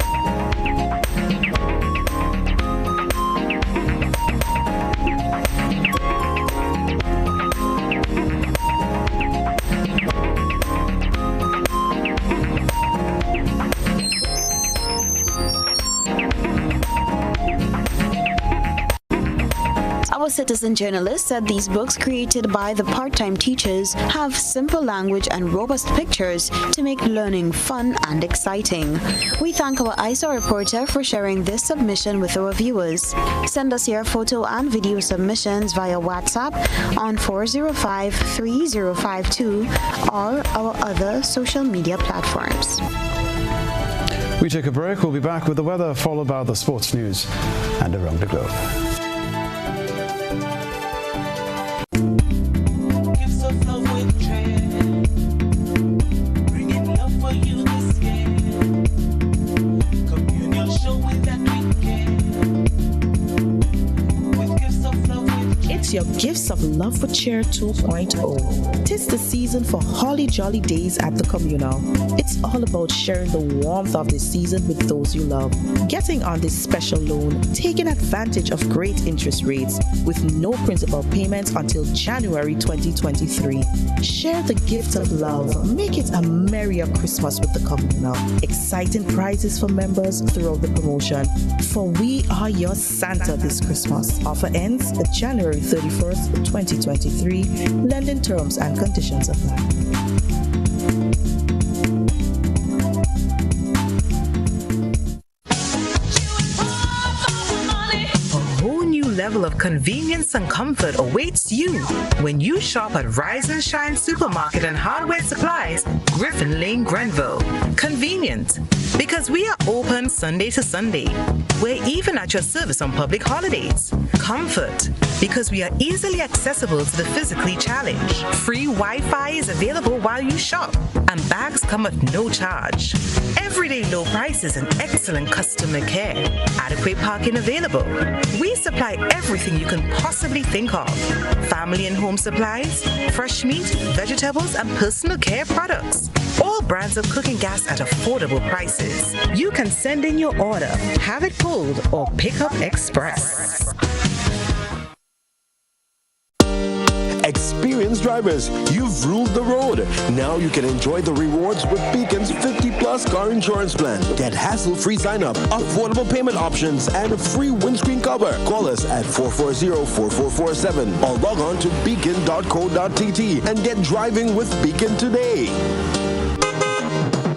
Our citizen journalist said these books created by the part-time teachers have simple language and robust pictures to make learning fun and exciting. We thank our eyesore reporter for sharing this submission with our viewers. Send us your photo and video submissions via WhatsApp on 405-3052 or our other social media platforms. We take a break. We'll be back with the weather, followed by the sports news and around the globe. Your Gifts of Love for Cheer 2.0. 'Tis the season for holly jolly days at the communal. It's all about sharing the warmth of this season with those you love, getting on this special loan, taking advantage of great interest rates with no principal payments until January 2023. Share the gift of love. Make it a merrier Christmas with the communal. Exciting prizes for members throughout the promotion. For we are your Santa this Christmas. Offer ends January 31st, 2023. Lending terms and conditions apply. level of convenience and comfort awaits you when you shop at Rise and Shine Supermarket and Hardware Supplies, Griffin Lane, Grenville. Convenient, because we are open Sunday to Sunday. We're even at your service on public holidays. Comfort, because we are easily accessible to the physically challenged. Free Wi-Fi is available while you shop, and bags come at no charge. Everyday low prices and excellent customer care. Adequate parking available. We supply everything you can possibly think of. Family and home supplies, fresh meat, vegetables, and personal care products. All brands of cooking gas at affordable prices. You can send in your order, have it pulled, or pick up express. Experienced drivers, you've ruled the road. Now you can enjoy the rewards with Beacon's 50-plus car insurance plan. Get hassle-free sign-up, affordable payment options, and a free windscreen cover. Call us at 440-4447 or log on to beacon.co.tt and get driving with Beacon today.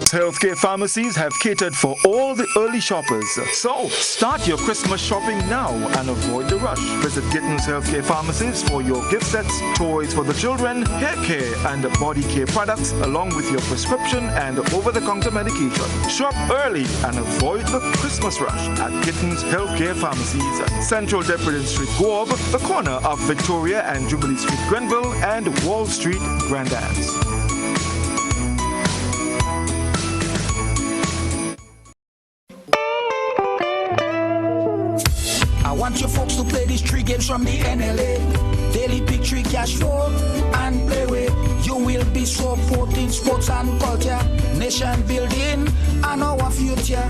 Healthcare pharmacies have catered for all the early shoppers. So, start your Christmas shopping now and avoid the rush. Visit Gittins Healthcare Pharmacies for your gift sets, toys for the children, hair care and body care products, along with your prescription and over-the-counter medication. Shop early and avoid the Christmas rush at Gittins Healthcare Pharmacies, Central Deputy Street, Guab, the corner of Victoria and Jubilee Street, Grenville, and Wall Street, Grandans. I want you folks to play these 3 games from the NLA. Daily pick 3 cash flow and play with. You will be supporting sports and culture, nation building and our future.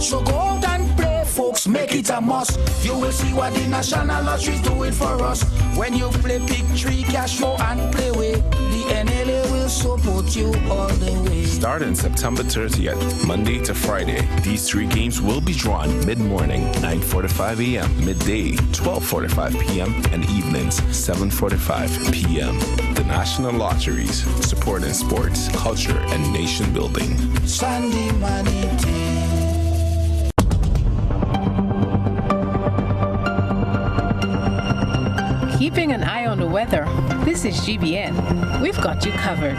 So go out and play, folks, make it a must. You will see what the National Lottery is doing for us. When you play pick 3 cash flow and play with, the NLA will support you all the way. Starting September 30th, Monday to Friday, these 3 games will be drawn mid-morning, 9:45 a.m., midday, 12:45 p.m., and evenings, 7:45 p.m. The National Lotteries, supporting sports, culture, and nation building. Sunday money day. Keeping an eye on the weather, this is GBN. We've got you covered.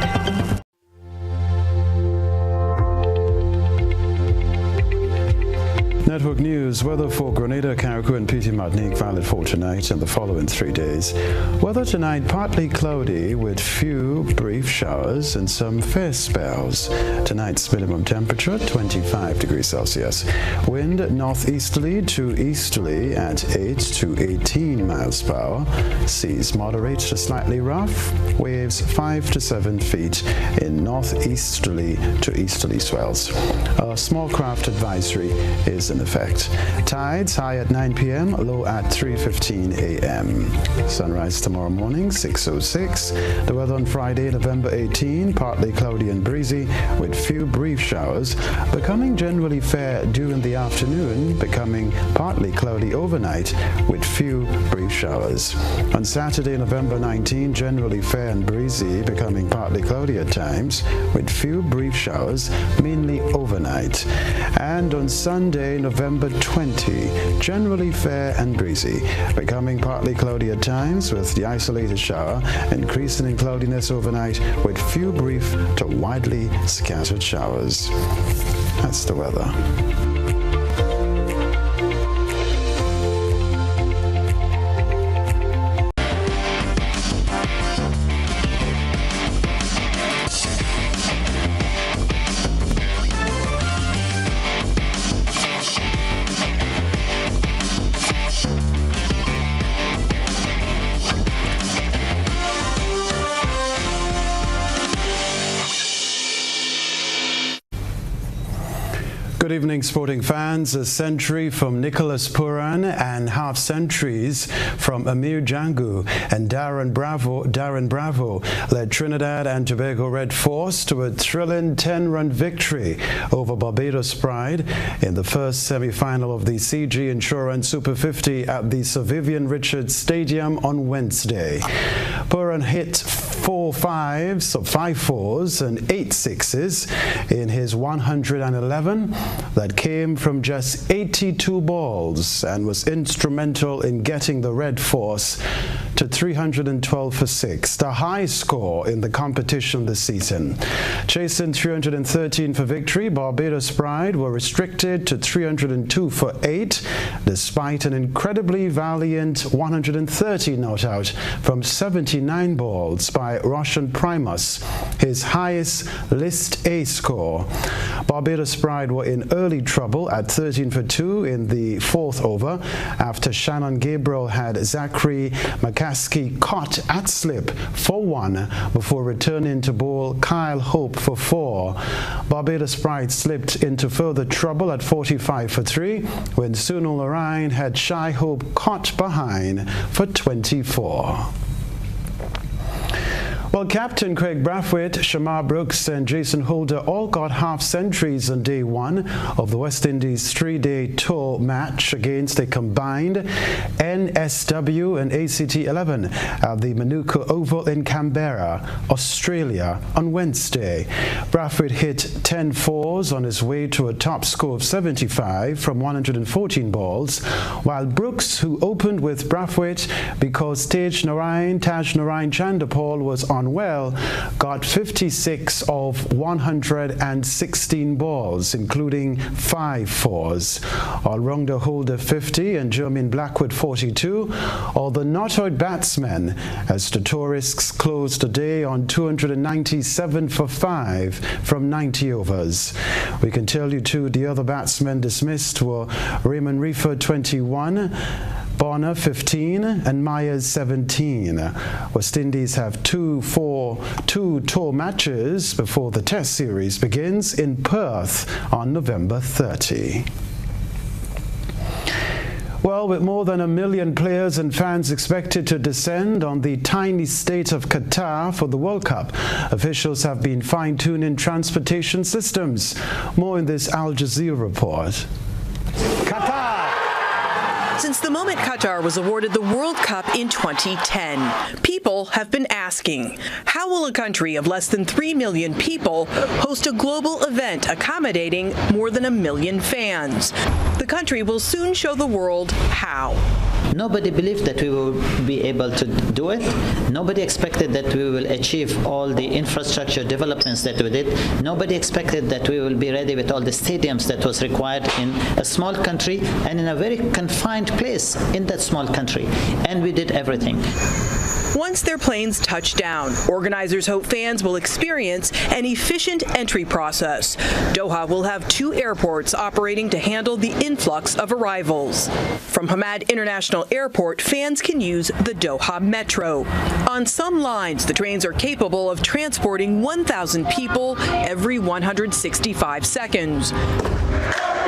Network News. Weather for Grenada, Carriacou, and PT Martinique valid for tonight and the following 3 days. Weather tonight partly cloudy with few brief showers and some fair spells. Tonight's minimum temperature 25 degrees Celsius. Wind northeasterly to easterly at 8 to 18 miles per hour. Seas moderate to slightly rough. Waves 5 to 7 feet in northeasterly to easterly swells. A small craft advisory is in effect. Tides high at 9 p.m., low at 3:15 a.m. Sunrise tomorrow morning, 6:06. The weather on Friday, November 18, partly cloudy and breezy with few brief showers, becoming generally fair during the afternoon, becoming partly cloudy overnight with few brief showers. On Saturday, November 19, generally fair and breezy, becoming partly cloudy at times with few brief showers, mainly overnight. And on Sunday, November 20, generally fair and breezy, becoming partly cloudy at times with the isolated shower, increasing in cloudiness overnight with few brief to widely scattered showers. That's the weather. Good evening, sporting fans. A century from Nicholas Puran and half centuries from Amir Django and Darren Bravo led Trinidad and Tobago Red Force to a thrilling 10-run victory over Barbados Pride in the first semi-final of the CG Insurance Super 50 at the Sir Vivian Richards Stadium on Wednesday. Puran hit 4 5s, so 5 4s and 8 6s in his 111 that came from just 82 balls and was instrumental in getting the Red Force to 312 for 6, the high score in the competition this season. Chasing 313 for victory, Barbados Pride were restricted to 302 for 8, despite an incredibly valiant 130 not out from 79 balls by Russian Primus, his highest List A score. Barbados Pride were in early trouble at 13 for 2 in the 4th over after Shannon Gabriel had Zachary McCaskey caught at slip for 1 before returning to bowl Kyle Hope for 4. Barbados Pride slipped into further trouble at 45 for 3 when Sunil Narayan had Shy Hope caught behind for 24. Well, Captain Craig Brathwaite, Shamar Brooks and Jason Holder all got half centuries on day 1 of the West Indies 3-day tour match against a combined NSW and ACT 11 at the Manuka Oval in Canberra, Australia on Wednesday. Brathwaite hit 10 fours on his way to a top score of 75 from 114 balls, while Brooks, who opened with Brathwaite because Taj Narayan Chandapal was unwell, got 56 of 116 balls, including 5 fours. All-rounder Holder 50 and Jermaine Blackwood 42 are the not-out batsmen as the tourists closed the day on 297 for 5 from 90 overs. We can tell you too the other batsmen dismissed were Raymond Reefer 21, Bonner 15 and Myers 17. West Indies have two tour matches before the Test series begins in Perth on November 30. Well, with more than 1 million players and fans expected to descend on the tiny state of Qatar for the World Cup, officials have been fine-tuning transportation systems. More in this Al Jazeera report. Qatar! Since the moment Qatar was awarded the World Cup in 2010, people have been asking, how will a country of less than 3 million people host a global event accommodating more than 1 million fans? The country will soon show the world how. Nobody believed that we will be able to do it. Nobody expected that we will achieve all the infrastructure developments that we did. Nobody expected that we will be ready with all the stadiums that was required in a small country and in a very confined place in that small country. And we did everything. Once their planes touch down, organizers hope fans will experience an efficient entry process. Doha will have 2 airports operating to handle the influx of arrivals. From Hamad International Airport, fans can use the Doha Metro. On some lines, the trains are capable of transporting 1,000 people every 165 seconds.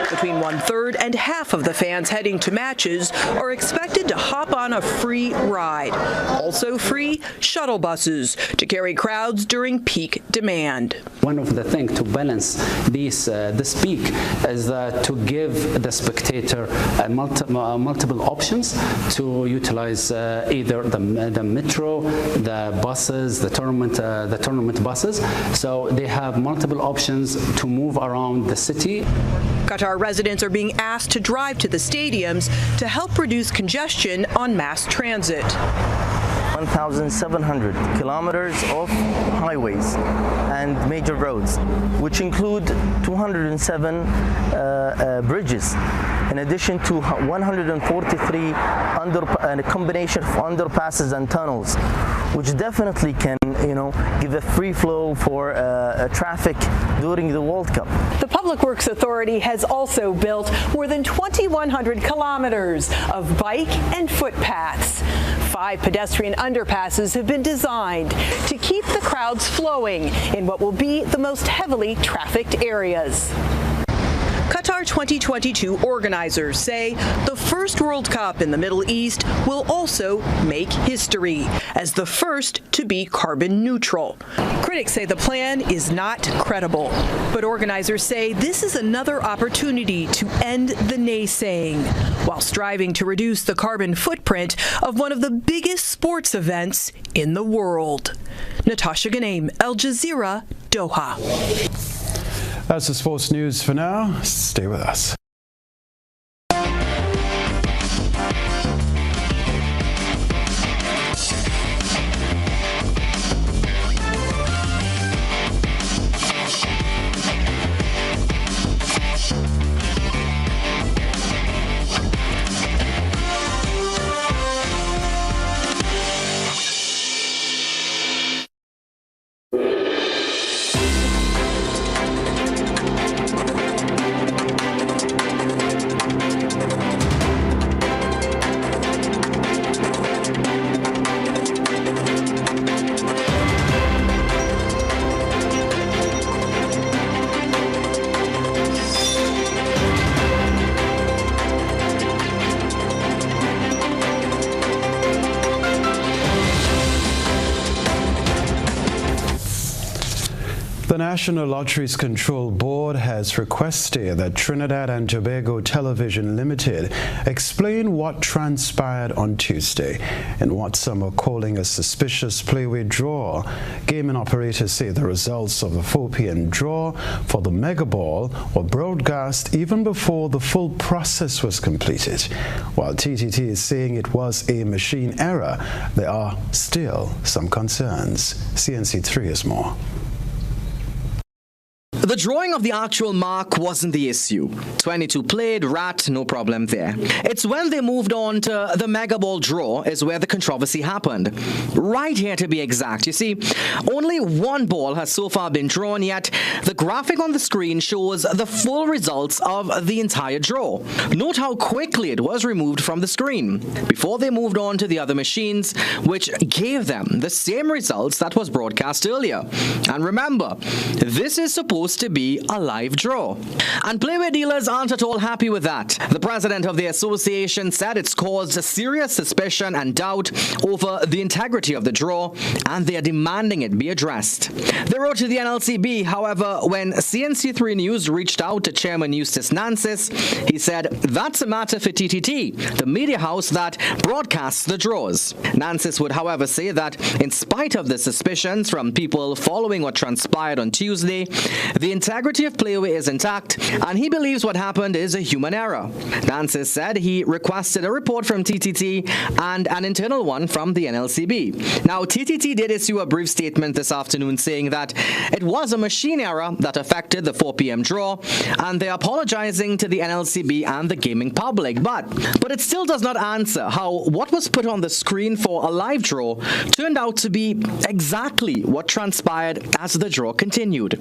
Between 1/3 and half of the fans heading to matches are expected to hop on a free ride. Also free shuttle buses to carry crowds during peak demand. One of the things to balance this peak is to give the spectator multiple options to utilize either the metro, the buses, the tournament buses. So they have multiple options to move around the city. Qatar residents are being asked to drive to the stadiums to help reduce congestion on mass transit. 1,700 kilometers of highways and major roads, which include 207 bridges, in addition to 143 a combination of underpasses and tunnels, which definitely can, give a free flow for traffic during the World Cup. The Public Works Authority has also built more than 2,100 kilometers of bike and footpaths. 5 pedestrian underpasses have been designed to keep the crowds flowing in what will be the most heavily trafficked areas. Qatar 2022 organizers say the first World Cup in the Middle East will also make history as the first to be carbon neutral. Critics say the plan is not credible, but organizers say this is another opportunity to end the naysaying while striving to reduce the carbon footprint of one of the biggest sports events in the world. Natasha Ghanem, Al Jazeera, Doha. That's the sports news for now. Stay with us. The National Lotteries Control Board has requested that Trinidad and Tobago Television Limited explain what transpired on Tuesday in what some are calling a suspicious play-away draw. Gaming operators say the results of the 4 p.m. draw for the Mega Ball were broadcast even before the full process was completed. While TTT is saying it was a machine error, there are still some concerns. CNC3 is more. The drawing of the actual mark wasn't the issue. 22 played, rat, no problem there. It's when they moved on to the Mega Ball draw is where the controversy happened. Right here to be exact. You see, only one ball has so far been drawn, yet the graphic on the screen shows the full results of the entire draw. Note how quickly it was removed from the screen before they moved on to the other machines, which gave them the same results that was broadcast earlier. And remember, this is supposed to be a live draw. And playway dealers aren't at all happy with that. The president of the association said it's caused a serious suspicion and doubt over the integrity of the draw, and they are demanding it be addressed. They wrote to the NLCB, however, when CNC3 News reached out to Chairman Eustace Nancis, he said that's a matter for TTT, the media house that broadcasts the draws. Nancis would, however, say that in spite of the suspicions from people following what transpired on Tuesday, the integrity of Playway is intact, and he believes what happened is a human error. Nancis said he requested a report from TTT and an internal one from the NLCB. Now, TTT did issue a brief statement this afternoon saying that it was a machine error that affected the 4 p.m. draw, and they're apologizing to the NLCB and the gaming public. But it still does not answer how what was put on the screen for a live draw turned out to be exactly what transpired as the draw continued.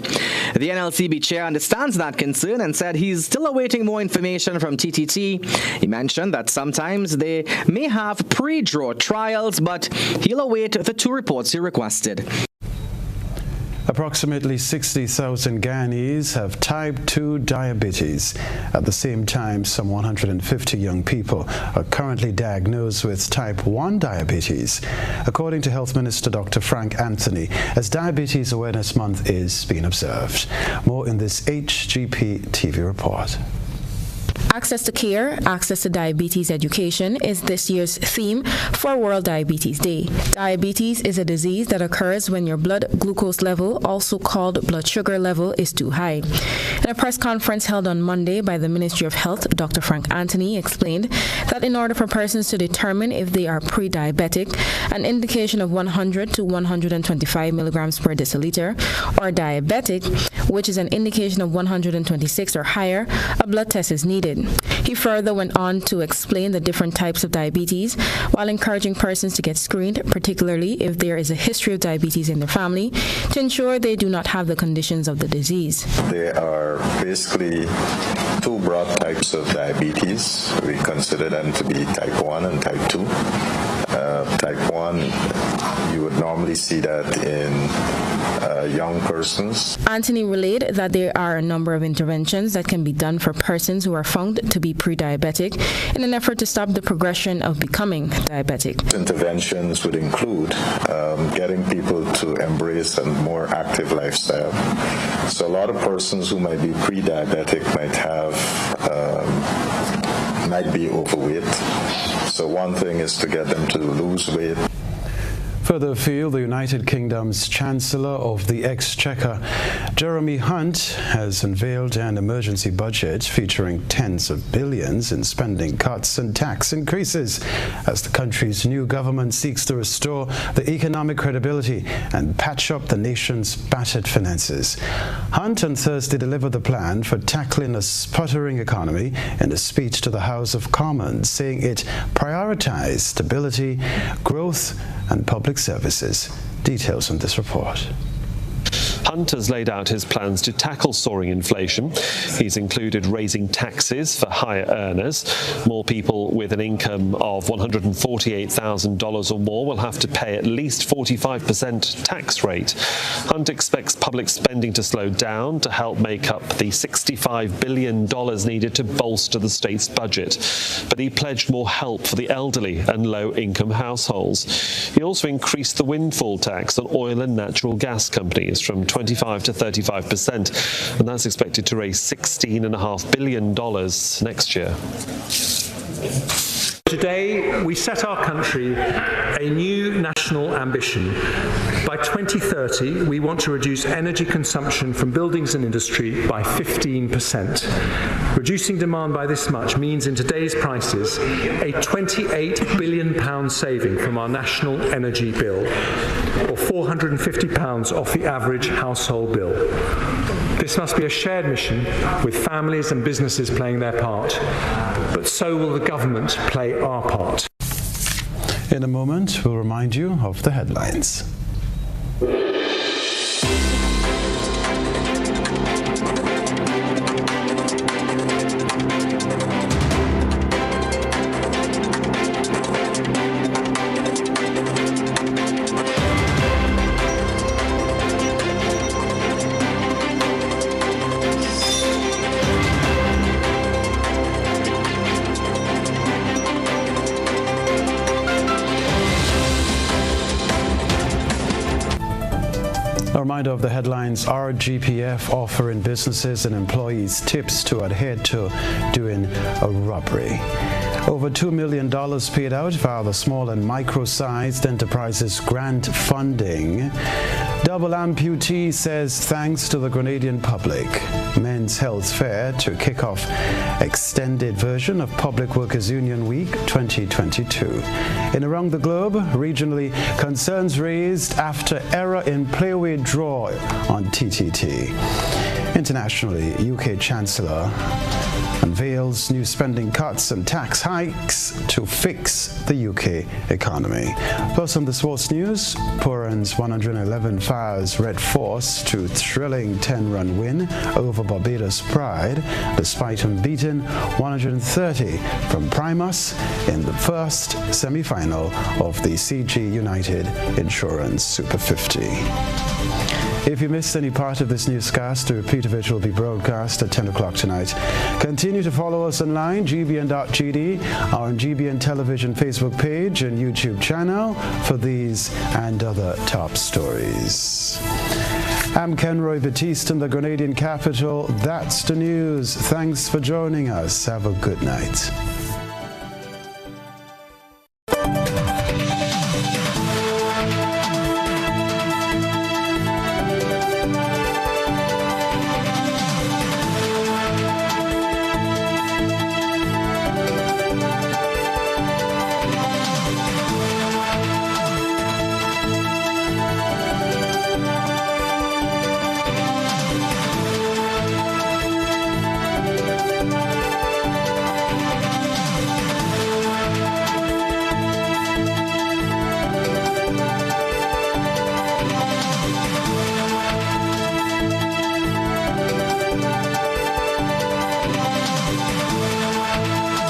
The NLCB chair understands that concern and said he's still awaiting more information from TTT. He mentioned that sometimes they may have pre-draw trials, but he'll await the 2 reports he requested. Approximately 60,000 Guyanese have type 2 diabetes. At the same time, some 150 young people are currently diagnosed with type 1 diabetes, according to Health Minister Dr. Frank Anthony, as Diabetes Awareness Month is being observed. More in this HGP TV report. Access to care, access to diabetes education is this year's theme for World Diabetes Day. Diabetes is a disease that occurs when your blood glucose level, also called blood sugar level, is too high. In a press conference held on Monday by the Ministry of Health, Dr. Frank Anthony explained that in order for persons to determine if they are pre-diabetic, an indication of 100 to 125 milligrams per deciliter, or diabetic, which is an indication of 126 or higher, a blood test is needed. He further went on to explain the different types of diabetes while encouraging persons to get screened, particularly if there is a history of diabetes in their family, to ensure they do not have the conditions of the disease. There are basically 2 broad types of diabetes. We consider them to be type 1 and type 2. type 1, you would normally see that in young persons. Anthony relayed that there are a number of interventions that can be done for persons who are found to be pre-diabetic in an effort to stop the progression of becoming diabetic. Interventions would include getting people to embrace a more active lifestyle. So a lot of persons who might be pre-diabetic might be overweight. So one thing is to get them to lose weight. Further afield, the United Kingdom's Chancellor of the Exchequer, Jeremy Hunt, has unveiled an emergency budget featuring tens of billions in spending cuts and tax increases as the country's new government seeks to restore the economic credibility and patch up the nation's battered finances. Hunt on Thursday delivered the plan for tackling a sputtering economy in a speech to the House of Commons, saying it prioritized stability, growth, and public services. Details on this report. Hunt has laid out his plans to tackle soaring inflation. He's included raising taxes for higher earners. More people with an income of $148,000 or more will have to pay at least 45% tax rate. Hunt expects public spending to slow down to help make up the $65 billion needed to bolster the state's budget. But he pledged more help for the elderly and low-income households. He also increased the windfall tax on oil and natural gas companies from 25 to 35%, and that's expected to raise $16.5 billion next year. Today, we set our country a new national ambition. By 2030, we want to reduce energy consumption from buildings and industry by 15%. Reducing demand by this much means, in today's prices, a £28 billion saving from our national energy bill, or £450 off the average household bill. This must be a shared mission, with families and businesses playing their part, but so will the government play our part. In a moment, we'll remind you of the headlines. A reminder of the headlines: RGPF offering businesses and employees tips to adhere to doing a robbery. Over $2 million paid out via the Small and Micro-Sized Enterprises Grant Funding. Double amputee says thanks to the Grenadian public. Men's Health Fair to kick off extended version of Public Workers Union Week 2022. In around the globe, regionally, concerns raised after error in playaway draw on TTT. Internationally, UK Chancellor unveils new spending cuts and tax hikes to fix the UK economy. Plus, on the sports news, Puran's 111 Fires Red Force to thrilling 10-run win over Barbados Pride, despite unbeaten 130 from Primus in the first semi-final of the CG United Insurance Super 50. If you missed any part of this newscast, a repeat of it will be broadcast at 10 o'clock tonight. Continue to follow us online, gbn.gd, our GBN Television Facebook page and YouTube channel for these and other top stories. I'm Kenroy, Baptiste in the Grenadian capital. That's the news. Thanks for joining us. Have a good night.